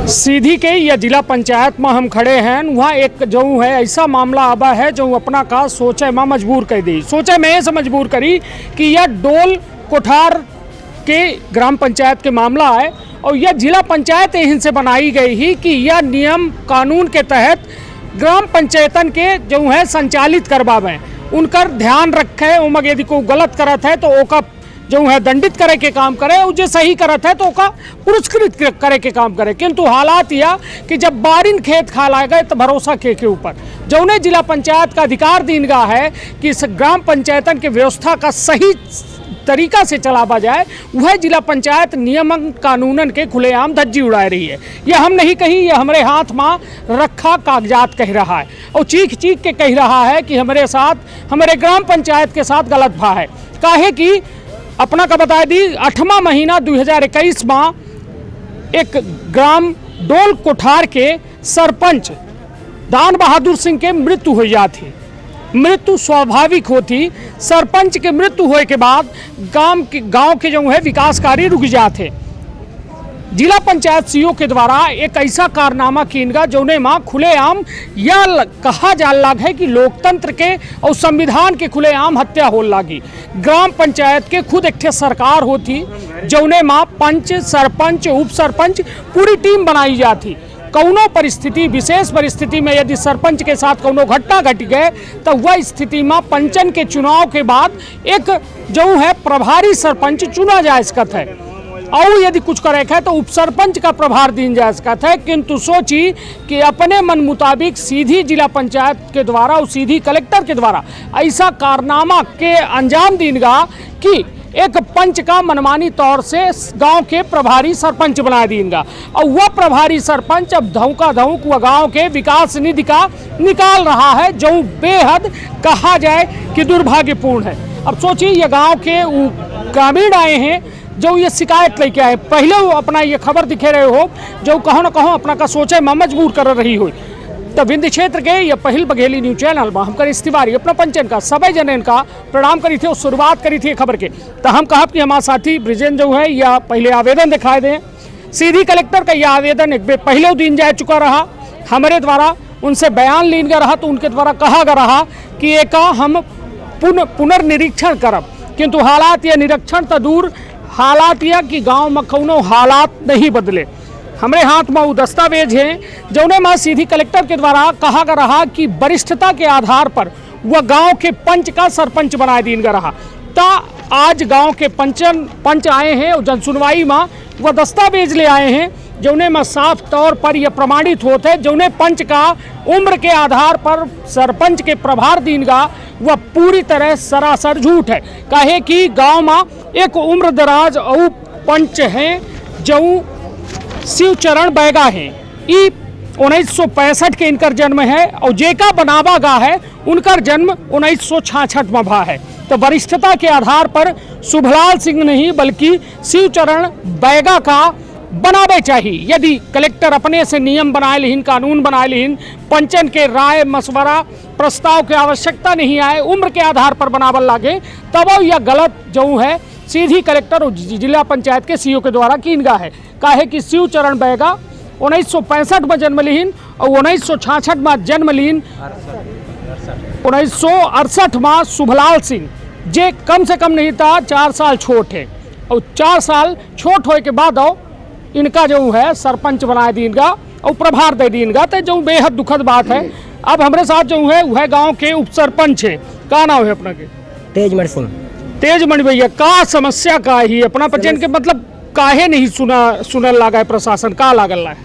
सीधी के या जिला पंचायत में हम खड़े हैं। वहाँ एक जो है ऐसा मामला आबा है जो अपना का सोचे में मजबूर कर दी। सोचे में ऐसे मजबूर करी कि यह डोल कोठार के ग्राम पंचायत के मामला है और यह जिला पंचायत यहीं से बनाई गई ही कि यह नियम कानून के तहत ग्राम पंचायतन के जो है संचालित करवावें, उनकर ध्यान रखे। उमग यदि कोई गलत करत है तो ओका जो है दंडित करे के काम करे और जो सही करत है तो ओका पुरस्कृत करे के काम करे। किंतु हालात यह कि जब बारिन खेत खा लाए गए तो भरोसा के ऊपर जौने जिला पंचायत का अधिकार दीनगा है कि इस ग्राम पंचायतन के व्यवस्था का सही तरीका से चलावा जाए, वह जिला पंचायत नियमन कानूनन के खुलेआम धज्जी उड़ा रही है। यह हम नहीं कही, यह हमारे हाथ में रखा कागजात कह रहा है और चीख चीख के कह रहा है कि हमारे साथ, हमारे ग्राम पंचायत के साथ गलत भा है। काहे कि अपना का बता दी 8वां महीना 2021 में एक ग्राम डोल कोठार के सरपंच दान बहादुर सिंह के मृत्यु हो जाती। मृत्यु स्वाभाविक होती। सरपंच के मृत्यु होने के बाद गांव के जो है विकास कार्य रुक जाते। जिला पंचायत सीओ के द्वारा एक ऐसा कारनामा कीनगा जोने माँ खुलेआम यह कहा जा लग है कि लोकतंत्र के और संविधान के खुलेआम हत्या हो लगी। ग्राम पंचायत के खुद एक सरकार होती जोने माँ पंच, सरपंच, उप सरपंच पूरी टीम बनाई जाती। कौनो परिस्थिति, विशेष परिस्थिति में यदि सरपंच के साथ कौनो घटना घट गए तो वह स्थिति में पंचन के चुनाव के बाद एक जो है प्रभारी सरपंच चुना जा सकता है और यदि कुछ करे है तो उप सरपंच का प्रभार दी जा सकता है। किंतु सोची कि अपने मन मुताबिक सीधी जिला पंचायत के द्वारा और सीधी कलेक्टर के द्वारा ऐसा कारनामा के अंजाम दीनगा कि एक पंच का मनमानी तौर से गांव के प्रभारी सरपंच बना देंगे और वह प्रभारी सरपंच अब धौका धौक वह गांव के विकास निधि का निकाल रहा है, जो बेहद कहा जाए कि दुर्भाग्यपूर्ण है। अब सोचिए ये गांव के ग्रामीण आए हैं जो ये शिकायत लेके आए, पहले वो अपना ये खबर दिखे रहे हो जो कहो न कहो अपना का सोचे में मजबूर कर रही हो। तो विंध्य क्षेत्र के ये पहल बघेली न्यूज चैनल में हम करी तिवारी अपना पंचन का सभी जनन का प्रणाम करी थे और शुरुआत करी थी खबर के। तो हम कहा कि हमारा साथी ब्रिजेंद्र जो है यह पहले आवेदन दिखाए दें। सीधी कलेक्टर का यह आवेदन एक पहले दिन जा चुका रहा, हमारे द्वारा उनसे बयान लीन गया रहा तो उनके द्वारा कहा गया रहा कि एक हम पुनर्निरीक्षण करब। किंतु हालात या निरीक्षण तो दूर, हालात यह कि गाँव में कौनो हालात नहीं बदले। हमारे हाथ में वो दस्तावेज हैं जौने में सीधी कलेक्टर के द्वारा कहा गया रहा कि वरिष्ठता के आधार पर वह गांव के पंच का सरपंच बनाए दीन गया रहा। ता आज गांव के पंच आए हैं और जनसुनवाई में वह दस्तावेज ले आए हैं जौने में साफ तौर पर यह प्रमाणित होते हैं जौने पंच का उम्र के आधार पर सरपंच के प्रभार दीनगा वह पूरी तरह सरासर झूठ है। काहे कि गाँव में एक उम्र दराज और पंच हैं जो शिवचरण बैगा है। 1965 के इनकर जन्म है और जेका बनावा गा है उनकर जन्म 1966 में भा है। तो वरिष्ठता के आधार पर शुभलाल सिंह नहीं बल्कि शिवचरण बैगा का बनावे चाहिए। यदि कलेक्टर अपने से नियम बनाए लिहिन, कानून बनाए लिहिन, पंचन के राय मशवरा प्रस्ताव की आवश्यकता नहीं आए, उम्र के आधार पर बनावल लागे, तब यह गलत जो है सीधी कलेक्टर और जिला पंचायत के सीओ के द्वारा कीनगा है। काहे कि शिवचरण बैगा 1965 में जन्म लीन और 1966 में जन्म लीन 1968 में शुभलाल सिंह जे कम से कम नहीं था 4 साल छोट है और 4 साल छोट होने के बाद इनका जो है सरपंच बना देगा और प्रभार दे देगा। तो जो बेहद दुखद बात है। अब हमारे साथ जो है वह गाँव के उप सरपंच है, का नाम है अपना के? तेजमणि सिंह। तेजमणि भैया, का समस्या का ही अपना पंचन के मतलब काहे नहीं सुनल लगा है प्रशासन, का लागल है?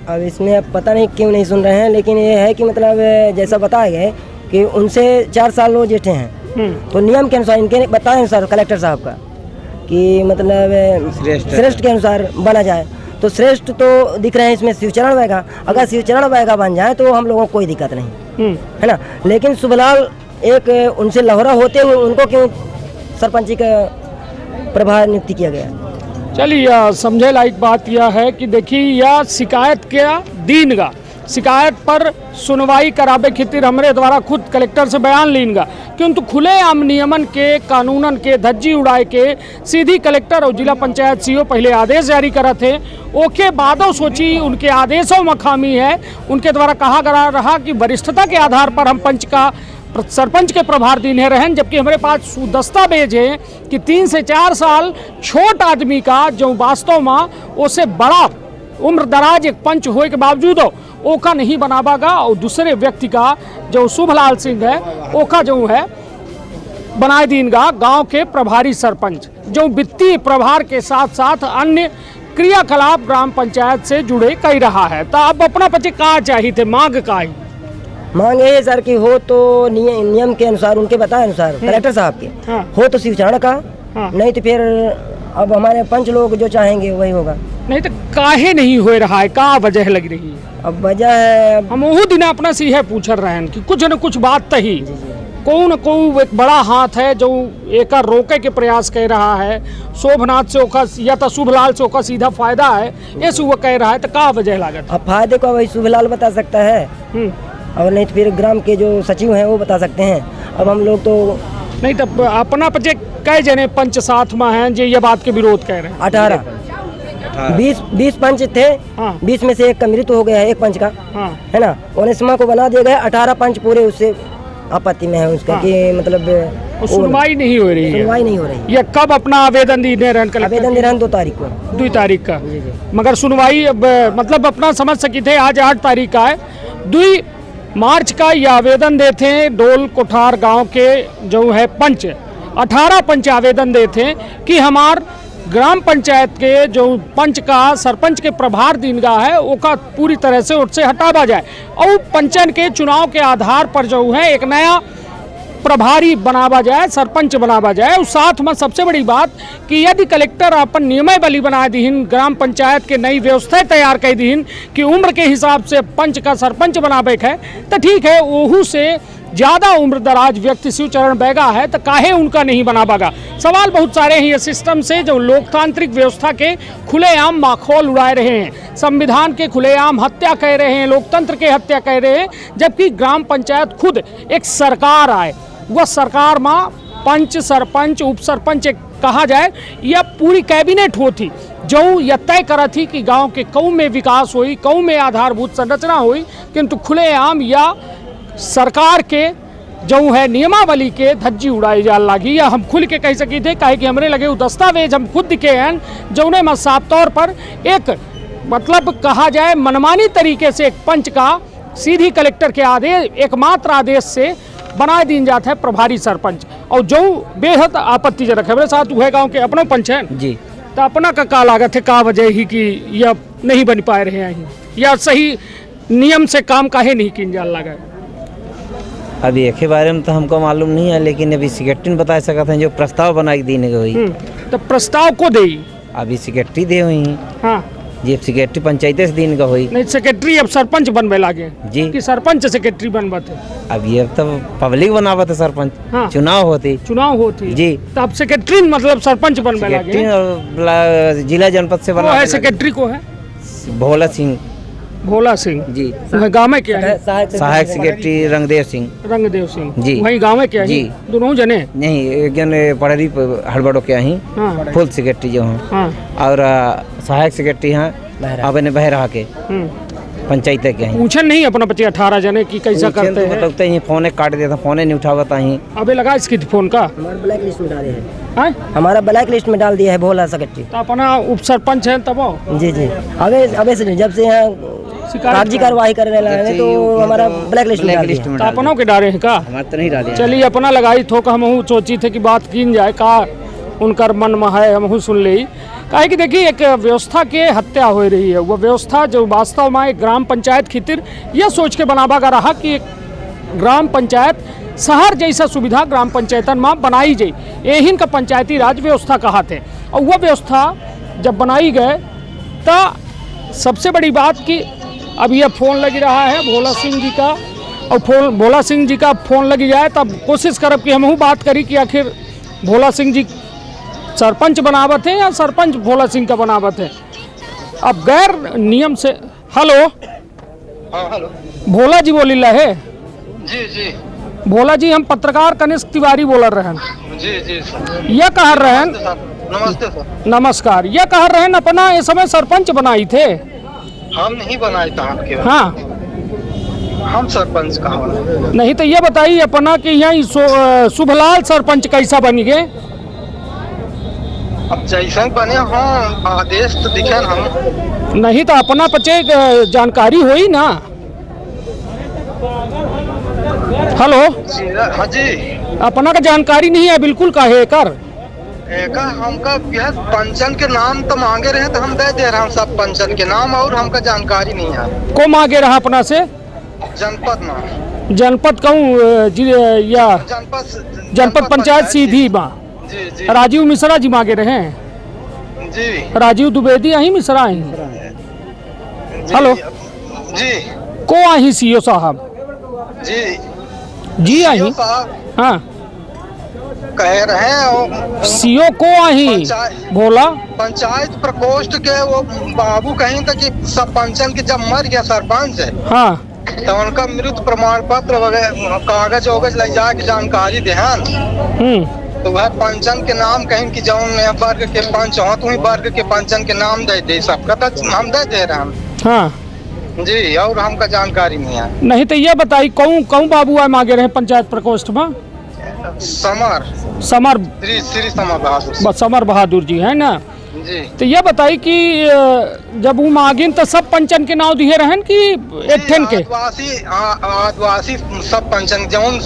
अब इसमें अब पता नहीं क्यों नहीं सुन रहे हैं, लेकिन ये है कि मतलब जैसा बताया गया कि उनसे 4 साल वो जेठे हैं तो नियम के अनुसार इनके बताए अनुसार कलेक्टर साहब का कि मतलब श्रेष्ठ के अनुसार बना जाए। तो श्रेष्ठ तो दिख रहे हैं इसमें शिवचरण बैगा। अगर शिवचरण बैगा बन जाए तो हम लोगों को कोई दिक्कत नहीं है ना। लेकिन शुभलाल एक उनसे लहरा होते हुए उनको क्यों सरपंची का प्रभार नियुक्ति किया गया? चलिए समझे लायक बात यह है कि देखिए यह शिकायत क्या दीनगा शिकायत पर सुनवाई कराबे खातिर हमरे द्वारा खुद कलेक्टर से बयान लीनगा किंतु खुलेआम नियमन के कानूनन के धज्जी उड़ाए के सीधी कलेक्टर और जिला पंचायत सीओ पहले आदेश जारी करा थे। ओके बादों सोची उनके आदेशों में खामी है। उनके द्वारा कहा गया रहा कि वरिष्ठता के आधार पर हम सरपंच के प्रभार दीने रहें, जबकि हमारे पास दस्तावेज है कि 3 से 4 साल छोट आदमी का जो वास्तव में उसे बड़ा उम्र दराज एक पंच होए के बावजूद ओका नहीं बनावागा और दूसरे व्यक्ति का जो शुभलाल सिंह है ओका जो है बनाए दीनगा गांव के प्रभारी सरपंच, जो वित्तीय प्रभार के साथ साथ अन्य क्रियाकलाप ग्राम पंचायत से जुड़े कई रहा है। तो अब अपना पचे कहा चाहिए थे, मांग का ही मांग ये सर कि हो तो नियम के अनुसार, उनके बताए अनुसार कलेक्टर साहब के हाँ। हो तो शिवचरण का, नहीं तो फिर अब हमारे पंच लोग जो चाहेंगे वही होगा। नहीं तो काहे नहीं हो रहा है, का वजह लग रही है? अब वजह है हम वो दिन अपना से यह पूछ रहे हैं कि कुछ न कुछ बात तही कौन एक बड़ा हाथ है जो एक रोके के प्रयास कर रहा है। शोभनाथ से ओका या तो शुभलाल से ओका सीधा फायदा है, ऐसे वो कह रहा है, तो का वजह लागत? अब फायदे को वही शुभलाल बता सकता है और नहीं तो फिर ग्राम के जो सचिव हैं वो बता सकते हैं। अब हम लोग तो नहीं तो अपना पचे कई जने पंच साथ में हैं जो ये बात के विरोध कह रहे हैं। 20 पंच थे, 20 में से एक का मृत्यु हो गया है, एक पंच का है ना, 19वां को बना दिया गया। 18 पंच पूरे उससे आपत्ति में है उसका कि मतलब सुनवाई नहीं हो रही है। सुनवाई नहीं हो रही। ये कब अपना आवेदन दे रहे हैं? आवेदन दे रहे हैं 2 तारीख को, 2 तारीख का। मगर सुनवाई अब मतलब अपना समझ सकी थे आज 8 तारीख का है, 2 मार्च का ये आवेदन देते हैं। डोल कोठार गांव के जो है पंच 18 पंच आवेदन देते हैं कि हमार ग्राम पंचायत के जो पंच का सरपंच के प्रभार दीनगा है ओका पूरी तरह से उससे हटावा जाए और पंचन के चुनाव के आधार पर जो है एक नया प्रभारी बनावा जाए, सरपंच बनावा जाए। उस साथ में सबसे बड़ी बात कि यदि कलेक्टर अपन नियमावली बली बना दीन, ग्राम पंचायत के नई व्यवस्था तैयार कर दीन कि उम्र के हिसाब से पंच का सरपंच बनावे है तो ठीक है, ओहू से ज़्यादा उम्र दराज व्यक्ति शिवचरण बैगा है तो काहे उनका नहीं बनावागा। सवाल बहुत सारे हैं ये सिस्टम से जो लोकतांत्रिक व्यवस्था के खुलेआम माखौल उड़ाए रहे हैं, संविधान के खुलेआम हत्या कह रहे हैं, लोकतंत्र के हत्या कह रहे हैं, जबकि ग्राम पंचायत खुद एक सरकार आए, वह सरकार में पंच सरपंच उप सरपंच कहा जाए या पूरी कैबिनेट होती जो यह तय करा थी कि गांव के कऊ में विकास हुई, कऊ में आधारभूत संरचना हुई, किंतु खुलेआम या सरकार के जो है नियमावली के धज्जी उड़ाई जा लगी। या हम खुल के कह सकी थे काहे कि हमरे लगे वो दस्तावेज हम खुद दिखे हैं जो उन्हें साफ तौर पर एक मतलब कहा जाए मनमानी तरीके से एक पंच का सीधी कलेक्टर के आदेश एकमात्र आदेश से बना दी जाता है प्रभारी सरपंच, और जो बेहद आपत्तिजनक है। मेरे साथ वह गाँव के अपना पंच है जी, तो अपना का लागत है, का वजह ही कि यह नहीं बन पाए रहे हैं या सही नियम से काम काहे नहीं किन जा लगा? अभी एक के बारे में तो हमको मालूम नहीं है, लेकिन अभी सेक्रेटरी ने बता सकते हैं जो प्रस्ताव बनाई देने को हुई। तो प्रस्ताव को दे अभी सेक्रेटरी दे हुई। हाँ, जी सेक्रेटरी पंचायत से दिन का हुई। नहीं सेक्रेटरी अब सरपंच बनवे लागे जी कि सरपंच सेक्रेटरी बनबत है? अब ये तो पब्लिक बनावत है सरपंच। हाँ। चुनाव होती जी, तो अब सेक्रेटरी मतलब सरपंच बनवे लागे। और जिला जनपद से बना है सेक्रेटरी को है भोला सिंह जी। जी वह गाँव में क्या है? सहायक सेक्रेटरी रंगदेव सिंह जी। वही गाँव में क्या है? जी। दोनों जने नहीं, एक जन पढ़री हड़बड़ो के ही फुल सेक्रेटरी जो हैं और सहायक सेक्रेटरी हैं अपने बहरा के पंचायत के हैं। पूछन नहीं अपना बच्चे 18 जने की कैसा करते हैं? बताते हैं फोन काट देता, फोन नहीं उठावता ही। अबे लगा इसकी फोन का हमारा ब्लैक लिस्ट में डाले हैं, हमारा ब्लैक लिस्ट में डाल दिया है भोला सेक्रेटरी। तो अपना उप सरपंच है तब जी जी, अबे से जब से यहाँ कागजी कार्रवाई करने लगे तो हमारा ब्लैक लिस्ट में अपनों के डाले हैं का? हमारे तो नहीं डाले। चलिए अपना लगाई थोक हम सोची थे कि बात की जाए का उनकर मन में है, हम सुन ली काहे कि देखिए एक व्यवस्था के हत्या हो रही है। वह व्यवस्था जो वास्तव में एक ग्राम पंचायत खातिर यह सोच के बनावा का रहा कि एक ग्राम पंचायत शहर जैसा सुविधा ग्राम पंचायतन में बनाई जाए, यही का पंचायती राज व्यवस्था कहा थे। और वह व्यवस्था जब बनाई गए तो सबसे बड़ी बात कि अब यह फ़ोन लग रहा है भोला सिंह जी का, और भोला सिंह जी का फ़ोन लगी जाए तब कोशिश करब कि हमहूँ बात करी कि आखिर भोला सिंह जी सरपंच बनावत है या सरपंच भोला सिंह का बनावत है। अब गैर नियम से हेलो हाँ हेलो। भोला जी बोली है? जी जी भोला जी, हम पत्रकार कनिष्क तिवारी बोल रहे हैं। जी जी सर। यह कह रहे हैं, नमस्ते सर। नमस्कार, यह कह रहे हैं अपना इस समय सरपंच बनाई थे? हम नहीं बनाए थे आपके। हाँ, हम सरपंच कहाँ बनाए? नहीं तो ये बताइए अपना कि यहाँ शुभलाल सरपंच कैसा बन गए? अब जैसे ही बने हाँ, आदेश तो दिखे हम। नहीं तो अपना पचे जानकारी हुई ना। हेलो, हाँ जी। अपना का जानकारी नहीं है बिल्कुल काहे कर? एका हमका यह पंचन के नाम तो मांगे रहे तो हम दे दे रहे हैं सब पंचन के नाम, और हमका जानकारी नहीं है। को मांगे रहा अपना से? जनपद नाम। जनपद कहूँ या जनपद पंचायत सीधी माँ? जी जी राजीव मिश्रा जी मांगे रहे हैं? जी राजीव द्विवेदी आई मिश्रा आई? जी। हेलो। जी को आई सीओ साहब? जी जी आई? सीओ साहब हाँ, कह रहे हैं सीओ को आई भोला? पंचायत प्रकोष्ठ के वो बाबू कहीं तक कि सब पंचन के जब मर गया सरपंच है हाँ, तो उनका मृत्यु प्रमाण पत्र वगैरह कागज वगज ले जाके जानकारी देहन, तो वह पंचन के नाम कहीं कि जौन वर्ग के पंच हो तो वर्ग के पंचन के नाम दे दे, सबका तो हम दे दे रहे हैं। हाँ जी, और हमका जानकारी नहीं है। नहीं तो ये बताई कौन कौन बाबू आए मांगे रहे पंचायत प्रकोष्ठ में? समर समर, श्री समर बहादुर। समर बहादुर जी है ना? जी तो ये बताई कि जब वो मांगिन तो सब पंचन के नाम दिए रहन कि एठन के? आदिवासी सब पंचन जौन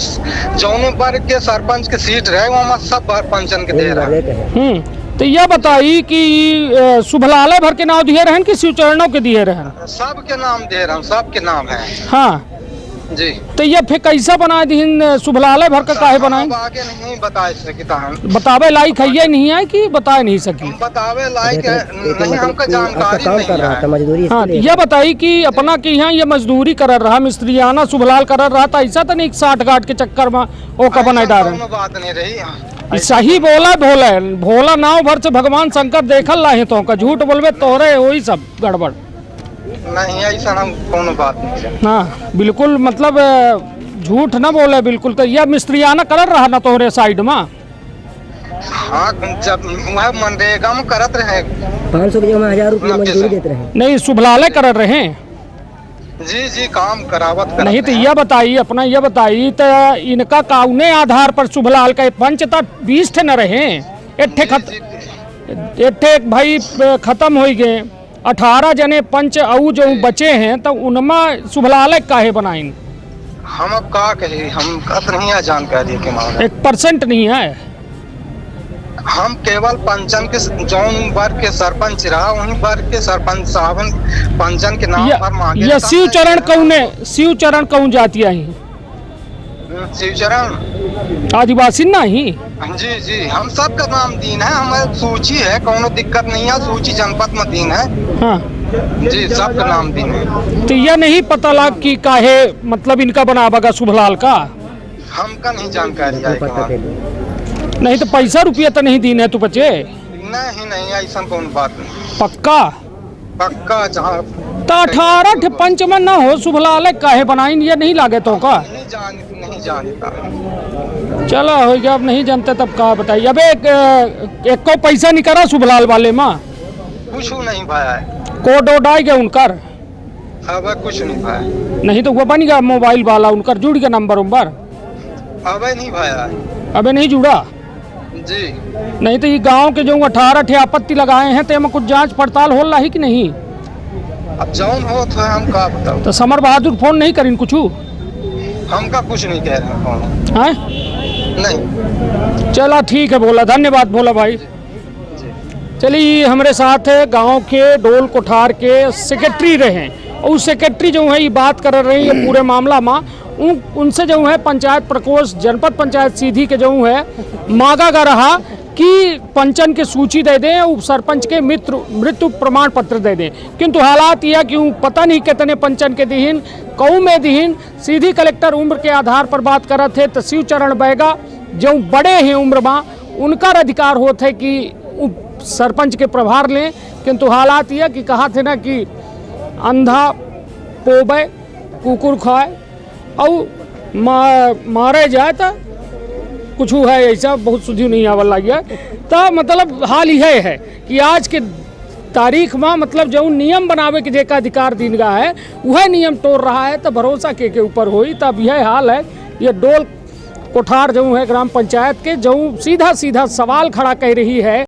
जौन वर्ग के सरपंच के सीट रहे वहाँ सब पंचन के दे रहे हैं। तो यह बताई कि शुभलालय भर के नाम दिए रहन कि शिवचरणों के दिए रहन? सब के नाम दे रहे हैं, सब के नाम है। हाँ जी। तो ये फिर कैसा बना दीन शुभलालय भर का काहे बनाए? आगे नहीं बता सकता हम। बतावे लायक है ये नहीं है कि बता नहीं सकी? बतावे लायक नहीं, हमका जानकारी नहीं है। मजदूरी। हाँ, ये बताई कि अपना कि यहाँ ये मजदूरी कर रहा मिस्त्रियाना शुभलाल कर रहा था, ऐसा तो नहीं 60 गाट के चक्कर में वो का बनाए डाल रहे? बात नहीं रही। सही बोला भोला, भोला नाव भर से भगवान शंकर देखल लाहे तो का झूठ बोलबे तोरे वही सब गड़बड़ नहीं, ऐसा हम कोनो बात नहीं। हाँ बिल्कुल, मतलब झूठ ना बोले बिल्कुल। तो यह मिस्त्रियाना कर रहा ना तोरे साइड में? हाँ, जब वह मनरेगा में करत रहे 500 की जगह 1000 रुपये मजदूरी देते रहे। नहीं, शुभलालय कर रहे हैं? जी जी, काम करावत नहीं तो यह बताइए अपना, यह बताइए तो इनका काउने आधार पर शुभलाल का पंच तक 20 थे न रहे? एठे भाई खत्म हो गए, 18 जने पंच और जो बचे हैं तो उनमें शुभलालय काहे बनाइन? हम अब का कहे, हम कत नहीं है जानकारी के मामले। 1% नहीं है। हम केवल पंचन के जौन वर्ग के सरपंच रहा वहीं वर्ग के सरपंच साहब पंचन के नाम पर मांगे। यह शिवचरण कौने, शिवचरण कौन जाती आई? शिवचरण आदिवासी नहीं? जी जी, हम सब का नाम दीन है, हमारे सूची है, कोनो दिक्कत नहीं है, सूची जनपद में दीन है। हाँ जी, सब का नाम दीन है। तो यह नहीं पता लग कि काहे मतलब इनका बनावागा शुभलाल का? हमका नहीं जानकारी है। नहीं तो पैसा रुपया तो नहीं दीन है तू बचे? नहीं नहीं, ऐसा कौन बात नहीं। पक्का? पक्का। जहाँ तो 18 पंच में ना हो शुभलालय काहे बनाइन, ये नहीं लागे तो का? नहीं जानता। चलो हो गया, अब नहीं जानते तब कहा बताइए। अब एक को पैसा नहीं करा शुभलाल वाले में? कुछ नहीं भाया है। कोड वोड आ गया उनकर? अब कुछ नहीं भाया। नहीं तो वो बन गया मोबाइल वाला उनकर, जुड़ गया नंबर उम्बर? अब नहीं भाया है। अबे नहीं जुड़ा? जी। नहीं तो ये गांव के जो 18 ठे आपत्ति लगाए हैं तो कुछ जांच पड़ताल हो रहा है कि नहीं? अब जौन हो तो हम का बताओ। तो समर बहादुर फोन नहीं करीन कुछ? हमका कुछ नहीं कह रहे हैं। हैं? नहीं। चला ठीक है भोला, धन्यवाद भोला भाई। चलिए हमारे साथ है गांव के डोल कोठार के सेक्रेटरी रहे, और उस सेक्रेटरी जो है ये बात कर रहे हैं पूरे मामला में। उनसे जो है पंचायत प्रकोष्ठ जनपद पंचायत सीधी के जो है मांगा जा रहा कि पंचन की सूची दे दें, उप सरपंच के मृत्यु प्रमाण पत्र दे दें। किंतु हालात यह कि पता नहीं कितने पंचन के दीन कऊ में दीन सीधी कलेक्टर उम्र के आधार पर बात कर रहे थे। तो शिवचरण बैगा जो बड़े हैं उम्र में, उनका अधिकार होता है कि उप सरपंच के प्रभार लें। किंतु हालात यह कि कहा थे ना कि अंधा पोबे कुकुर खाए और मारे जाए तो कुछ है ऐसा बहुत सुधी नहीं आवा लगे। तो मतलब हाल यह है कि आज के तारीख में मतलब जो नियम बनावे के जेका अधिकार दिन गा है वह नियम तोड़ रहा है, तो भरोसा के ऊपर होई। तब यह हाल है। ये डोल कोठार जो है ग्राम पंचायत के जो सीधा सीधा सवाल खड़ा कर रही है